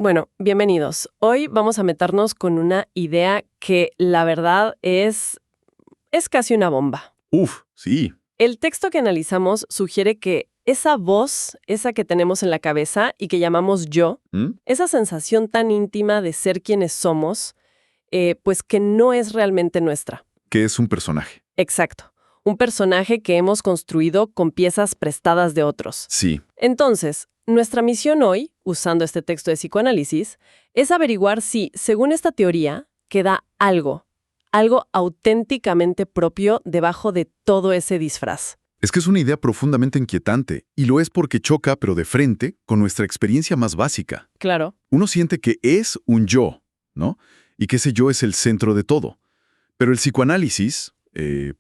Bueno, bienvenidos. Hoy vamos a meternos con una idea que la verdad es casi una bomba. Uf, sí. El texto que analizamos sugiere que esa voz, esa que tenemos en la cabeza y que llamamos yo, ¿Mm? esa sensación tan íntima de ser quienes somos, pues que no es realmente nuestra. Que es un personaje. Exacto. Un personaje que hemos construido con piezas prestadas de otros. Sí. Entonces, nuestra misión hoy, usando este texto de psicoanálisis, es averiguar si, según esta teoría, queda algo auténticamente propio debajo de todo ese disfraz. Es que es una idea profundamente inquietante, y lo es porque choca, pero de frente, con nuestra experiencia más básica. Claro. Uno siente que es un yo, ¿no? Y que ese yo es el centro de todo. Pero el psicoanálisis,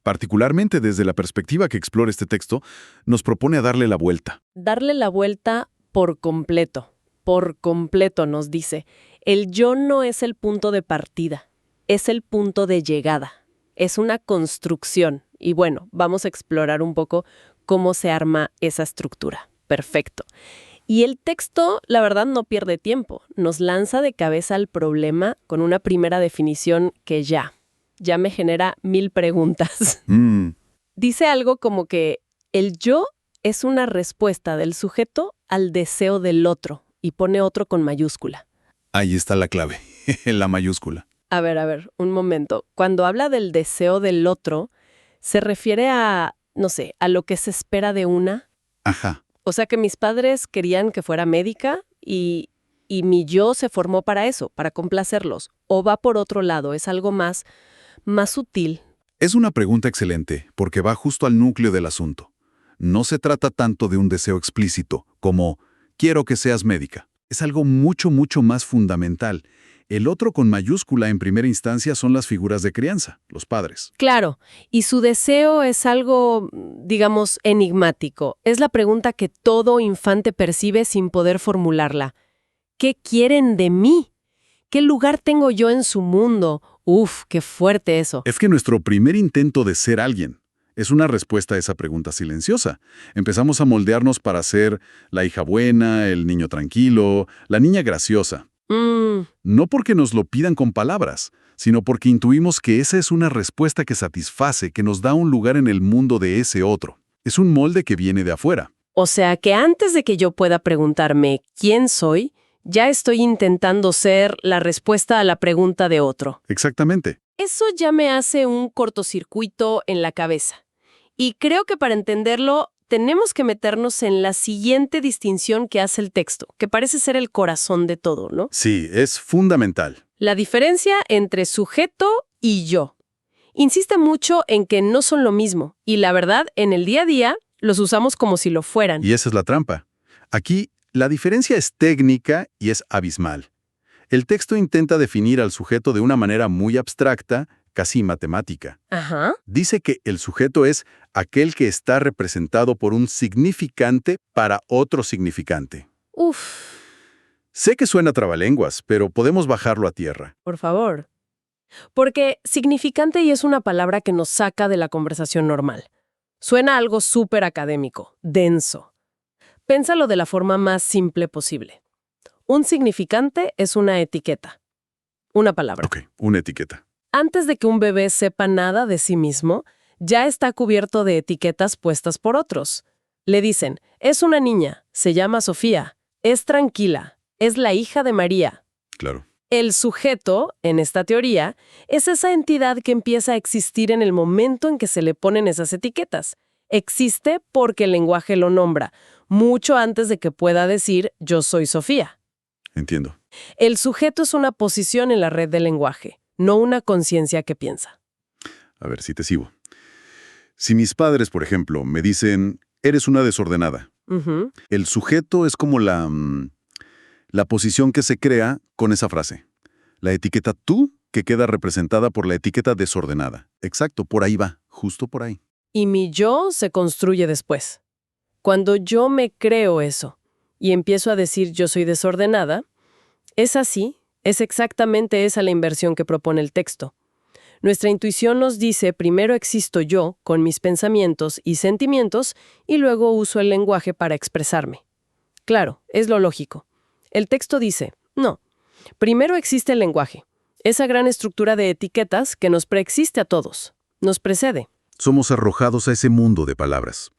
particularmente desde la perspectiva que explora este texto, nos propone a darle la vuelta. Darle la vuelta por completo. Por completo, nos dice. El yo no es el punto de partida, es el punto de llegada. Es una construcción. Y bueno, vamos a explorar un poco cómo se arma esa estructura. Perfecto. Y el texto, la verdad, no pierde tiempo. Nos lanza de cabeza al problema con una primera definición que ya me genera 1000 preguntas. Dice algo como que el yo es una respuesta del sujeto al deseo del otro, y pone otro con mayúscula. Ahí está la clave, la mayúscula. A ver, un momento. Cuando habla del deseo del otro, se refiere a, no sé, a lo que se espera de una. Ajá. O sea que mis padres querían que fuera médica y mi yo se formó para eso, para complacerlos. O va por otro lado, es algo más sutil. Es una pregunta excelente, porque va justo al núcleo del asunto. No se trata tanto de un deseo explícito, como quiero que seas médica. Es algo mucho, mucho más fundamental. El otro con mayúscula en primera instancia son las figuras de crianza, los padres. Claro, y su deseo es algo, digamos, enigmático. Es la pregunta que todo infante percibe sin poder formularla. ¿Qué quieren de mí? ¿Qué lugar tengo yo en su mundo? Uf, qué fuerte eso. Es que nuestro primer intento de ser alguien es una respuesta a esa pregunta silenciosa. Empezamos a moldearnos para ser la hija buena, el niño tranquilo, la niña graciosa. No porque nos lo pidan con palabras, sino porque intuimos que esa es una respuesta que satisface, que nos da un lugar en el mundo de ese otro. Es un molde que viene de afuera. O sea que antes de que yo pueda preguntarme ¿quién soy?, ya estoy intentando ser la respuesta a la pregunta de otro. Exactamente. Eso ya me hace un cortocircuito en la cabeza. Y creo que para entenderlo tenemos que meternos en la siguiente distinción que hace el texto, que parece ser el corazón de todo, ¿no? Sí, es fundamental. La diferencia entre sujeto y yo. Insiste mucho en que no son lo mismo, y la verdad, en el día a día, los usamos como si lo fueran. Y esa es la trampa. Aquí, la diferencia es técnica y es abismal. El texto intenta definir al sujeto de una manera muy abstracta, casi matemática. Ajá. Dice que el sujeto es aquel que está representado por un significante para otro significante. Uf, Sé que suena trabalenguas, pero podemos bajarlo a tierra. por favor. Porque significante y es una palabra que nos saca de la conversación normal. Suena algo súper académico, denso. Pénsalo de la forma más simple posible. Un significante es una etiqueta. Una palabra. Ok, una etiqueta. Antes de que un bebé sepa nada de sí mismo, ya está cubierto de etiquetas puestas por otros. Le dicen, es una niña, se llama Sofía, es tranquila, es la hija de María. Claro. El sujeto, en esta teoría, es esa entidad que empieza a existir en el momento en que se le ponen esas etiquetas. Existe porque el lenguaje lo nombra, mucho antes de que pueda decir yo soy Sofía. Entiendo. El sujeto es una posición en la red del lenguaje, no una conciencia que piensa. A ver si te sigo. Si mis padres, por ejemplo, me dicen, eres una desordenada, Ujú. el sujeto es como la posición que se crea con esa frase. La etiqueta tú que queda representada por la etiqueta desordenada. Exacto, por ahí va, justo por ahí. Y mi yo se construye después. Cuando yo me creo eso y empiezo a decir yo soy desordenada, es así, es exactamente esa la inversión que propone el texto. Nuestra intuición nos dice primero existo yo con mis pensamientos y sentimientos y luego uso el lenguaje para expresarme. Claro, es lo lógico. El texto dice, No. Primero existe el lenguaje, esa gran estructura de etiquetas que nos preexiste a todos, nos precede. Somos arrojados a ese mundo de palabras.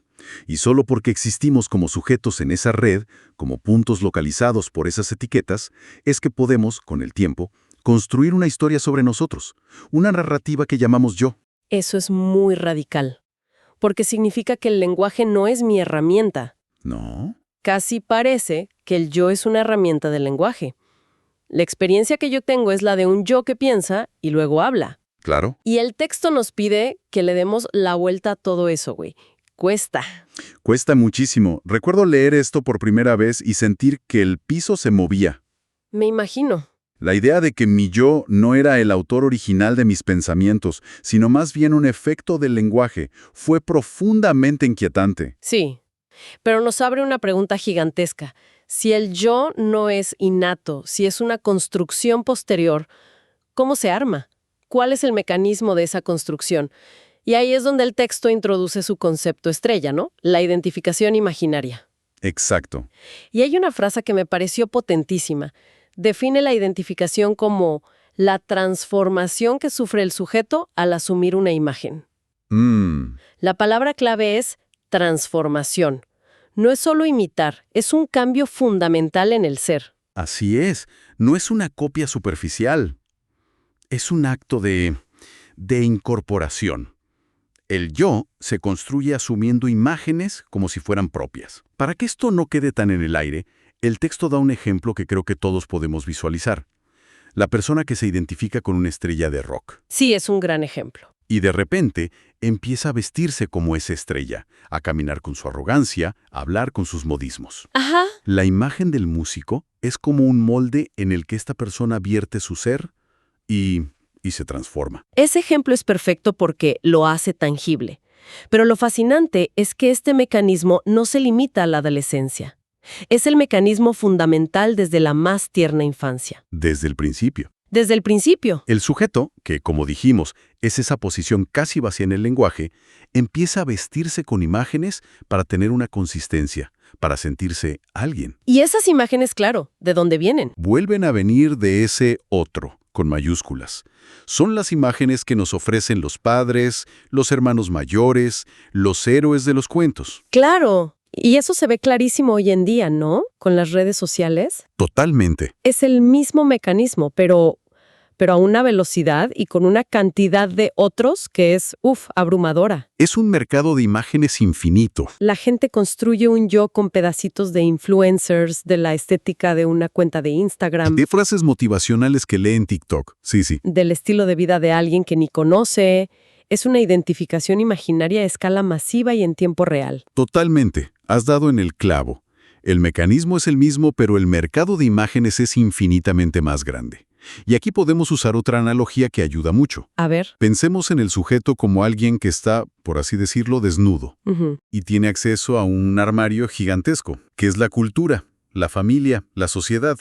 Y solo porque existimos como sujetos en esa red, como puntos localizados por esas etiquetas, es que podemos, con el tiempo, construir una historia sobre nosotros, una narrativa que llamamos yo. Eso es muy radical, porque significa que el lenguaje no es mi herramienta. ¿No? Casi parece que el yo es una herramienta del lenguaje. La experiencia que yo tengo es la de un yo que piensa y luego habla. Claro. Y el texto nos pide que le demos la vuelta a todo eso, güey. Cuesta. Cuesta muchísimo. Recuerdo leer esto por primera vez y sentir que el piso se movía. Me imagino. La idea de que mi yo no era el autor original de mis pensamientos, sino más bien un efecto del lenguaje, fue profundamente inquietante. Sí, pero nos abre una pregunta gigantesca. Si el yo no es innato, si es una construcción posterior, ¿cómo se arma? ¿Cuál es el mecanismo de esa construcción? Y ahí es donde el texto introduce su concepto estrella, ¿no? La identificación imaginaria. Exacto. Y hay una frase que me pareció potentísima. Define la identificación como la transformación que sufre el sujeto al asumir una imagen. La palabra clave es transformación. No es solo imitar, es un cambio fundamental en el ser. Así es. No es una copia superficial. Es un acto de incorporación. El yo se construye asumiendo imágenes como si fueran propias. Para que esto no quede tan en el aire, el texto da un ejemplo que creo que todos podemos visualizar. La persona que se identifica con una estrella de rock. Sí, es un gran ejemplo. Y de repente empieza a vestirse como esa estrella, a caminar con su arrogancia, a hablar con sus modismos. Ajá. La imagen del músico es como un molde en el que esta persona vierte su ser y se transforma. Ese ejemplo es perfecto porque lo hace tangible. Pero lo fascinante es que este mecanismo no se limita a la adolescencia. Es el mecanismo fundamental desde la más tierna infancia. Desde el principio. Desde el principio. El sujeto, que como dijimos, es esa posición casi vacía en el lenguaje, empieza a vestirse con imágenes para tener una consistencia, para sentirse alguien. Y esas imágenes, claro, ¿de dónde vienen? Vuelven a venir de ese otro, con mayúsculas. Son las imágenes que nos ofrecen los padres, los hermanos mayores, los héroes de los cuentos. Claro. Y eso se ve clarísimo hoy en día, ¿no? Con las redes sociales. Totalmente. Es el mismo mecanismo, pero a una velocidad y con una cantidad de otros que es, abrumadora. Es un mercado de imágenes infinito. La gente construye un yo con pedacitos de influencers, de la estética de una cuenta de Instagram, De frases motivacionales que lee en TikTok. Sí. del estilo de vida de alguien que ni conoce. Es una identificación imaginaria a escala masiva y en tiempo real. Totalmente. Has dado en el clavo. El mecanismo es el mismo, pero el mercado de imágenes es infinitamente más grande. Y aquí podemos usar otra analogía que ayuda mucho. A ver. Pensemos en el sujeto como alguien que está, por así decirlo, desnudo, y tiene acceso a un armario gigantesco, que es la cultura, la familia, la sociedad.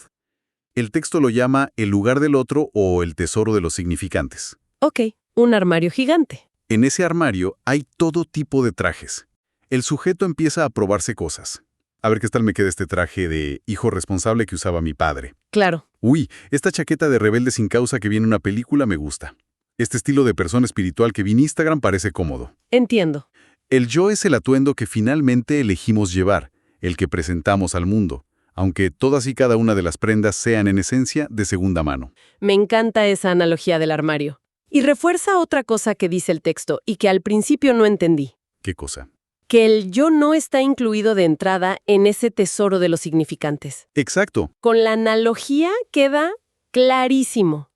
El texto lo llama el lugar del otro o el tesoro de los significantes. Ok, un armario gigante. En ese armario hay todo tipo de trajes. El sujeto empieza a probarse cosas. A ver qué tal me queda este traje de hijo responsable que usaba mi padre. Claro. Uy, esta chaqueta de rebelde sin causa que viene en una película me gusta. Este estilo de persona espiritual que vi en Instagram parece cómodo. Entiendo. El yo es el atuendo que finalmente elegimos llevar, el que presentamos al mundo, aunque todas y cada una de las prendas sean en esencia de segunda mano. Me encanta esa analogía del armario. Y refuerza otra cosa que dice el texto y que al principio no entendí. ¿Qué cosa? Que el yo no está incluido de entrada en ese tesoro de los significantes. Exacto. Con la analogía queda clarísimo.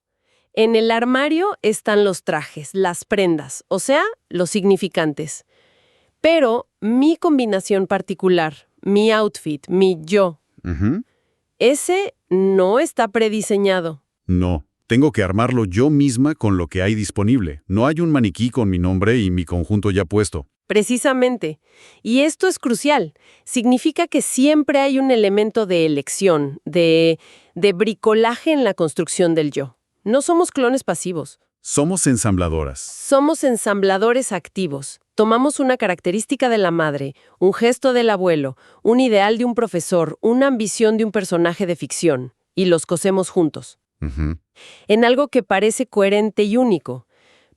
En el armario están los trajes, las prendas, o sea, los significantes. Pero mi combinación particular, mi outfit, mi yo, ese no está prediseñado. No. Tengo que armarlo yo misma con lo que hay disponible. No hay un maniquí con mi nombre y mi conjunto ya puesto. Precisamente. Y esto es crucial. Significa que siempre hay un elemento de elección, de bricolaje en la construcción del yo. No somos clones pasivos. Somos ensambladoras. Somos ensambladores activos. Tomamos una característica de la madre, un gesto del abuelo, un ideal de un profesor, una ambición de un personaje de ficción. y los cosemos juntos, Ujú. en algo que parece coherente y único.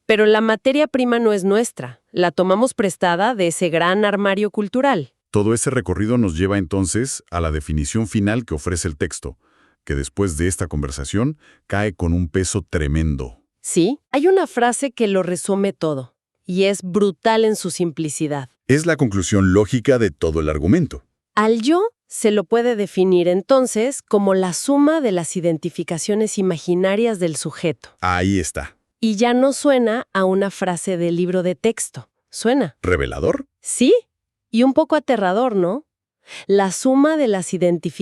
Pero la materia prima no es nuestra, la tomamos prestada de ese gran armario cultural. Todo ese recorrido nos lleva entonces a la definición final que ofrece el texto, que después de esta conversación cae con un peso tremendo. Sí, hay una frase que lo resume todo, y es brutal en su simplicidad. Es la conclusión lógica de todo el argumento. Al yo se lo puede definir entonces como la suma de las identificaciones imaginarias del sujeto. Ahí está. Y ya no suena a una frase del libro de texto. Suena. ¿Revelador? Sí, y un poco aterrador, ¿no? La suma de las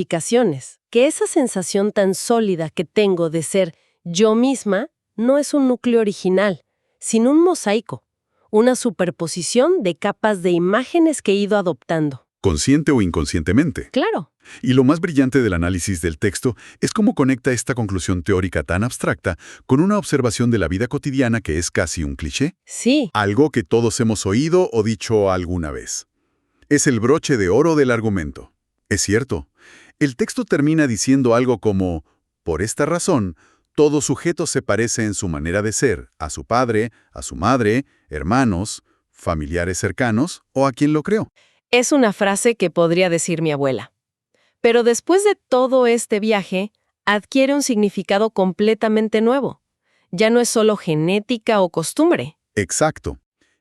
identificaciones, que esa sensación tan sólida que tengo de ser yo misma no es un núcleo original, sino un mosaico, una superposición de capas de imágenes que he ido adoptando. Consciente o inconscientemente. Claro. Y lo más brillante del análisis del texto es cómo conecta esta conclusión teórica tan abstracta con una observación de la vida cotidiana que es casi un cliché. Sí, Algo que todos hemos oído o dicho alguna vez. Es el broche de oro del argumento. Es cierto. El texto termina diciendo algo como, por esta razón, todo sujeto se parece en su manera de ser a su padre, a su madre, hermanos, familiares cercanos o a quien lo creó. es una frase que podría decir mi abuela. Pero después de todo este viaje, adquiere un significado completamente nuevo. Ya no es solo genética o costumbre. Exacto.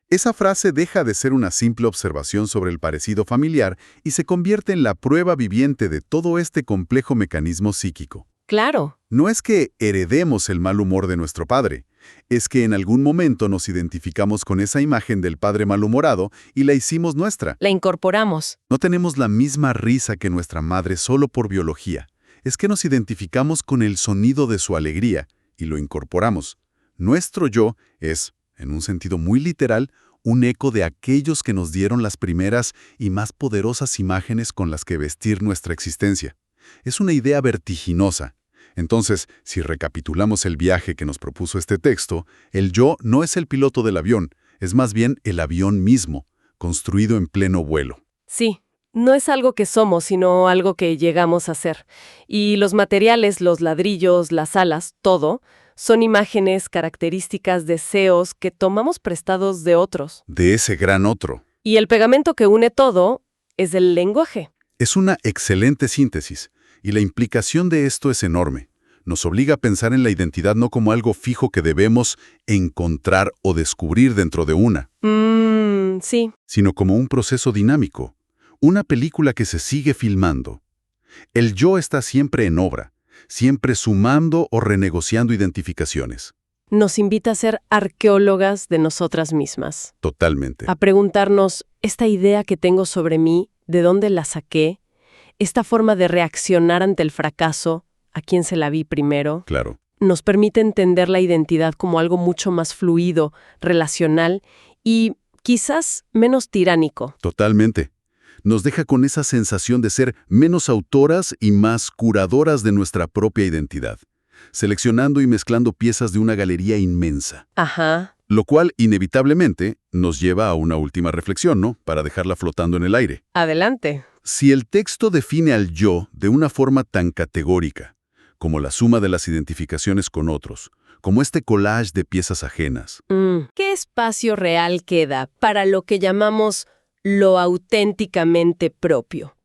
Esa frase deja de ser una simple observación sobre el parecido familiar y se convierte en la prueba viviente de todo este complejo mecanismo psíquico. Claro. No es que heredemos el mal humor de nuestro padre, es que en algún momento nos identificamos con esa imagen del padre malhumorado y la hicimos nuestra. La incorporamos. No tenemos la misma risa que nuestra madre solo por biología. Es que nos identificamos con el sonido de su alegría y lo incorporamos. Nuestro yo es, en un sentido muy literal, un eco de aquellos que nos dieron las primeras y más poderosas imágenes con las que vestir nuestra existencia. Es una idea vertiginosa. Entonces, si recapitulamos el viaje que nos propuso este texto, el yo no es el piloto del avión, es más bien el avión mismo, construido en pleno vuelo. Sí, no es algo que somos, sino algo que llegamos a ser. Y los materiales, los ladrillos, las alas, todo, son imágenes, características, deseos que tomamos prestados de otros. De ese gran otro. Y el pegamento que une todo es el lenguaje. Es una excelente síntesis, y la implicación de esto es enorme. Nos obliga a pensar en la identidad no como algo fijo que debemos encontrar o descubrir dentro de una, Sí. sino como un proceso dinámico, una película que se sigue filmando. El yo está siempre en obra, siempre sumando o renegociando identificaciones. Nos invita a ser arqueólogas de nosotras mismas. Totalmente. A preguntarnos, ¿esta idea que tengo sobre mí, de dónde la saqué? ¿Esta forma de reaccionar ante el fracaso, a quién se la vi primero? Claro. Nos permite entender la identidad como algo mucho más fluido, relacional y quizás menos tiránico. Totalmente. Nos deja con esa sensación de ser menos autoras y más curadoras de nuestra propia identidad, seleccionando y mezclando piezas de una galería inmensa. Ajá. Lo cual, inevitablemente, nos lleva a una última reflexión, ¿no? Para dejarla flotando en el aire. Adelante. Si el texto define al yo de una forma tan categórica, como la suma de las identificaciones con otros, como este collage de piezas ajenas, ¿Qué espacio real queda para lo que llamamos lo auténticamente propio?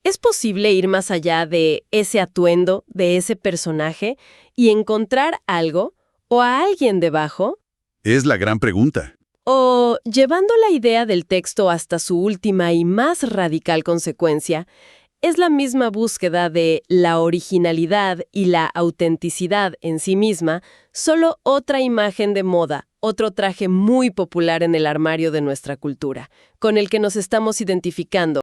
¿Es posible ir más allá de ese atuendo, de ese personaje, y encontrar algo o a alguien debajo? es la gran pregunta. O, llevando la idea del texto hasta su última y más radical consecuencia, es la misma búsqueda de la originalidad y la autenticidad en sí misma, solo otra imagen de moda, otro traje muy popular en el armario de nuestra cultura, con el que nos estamos identificando.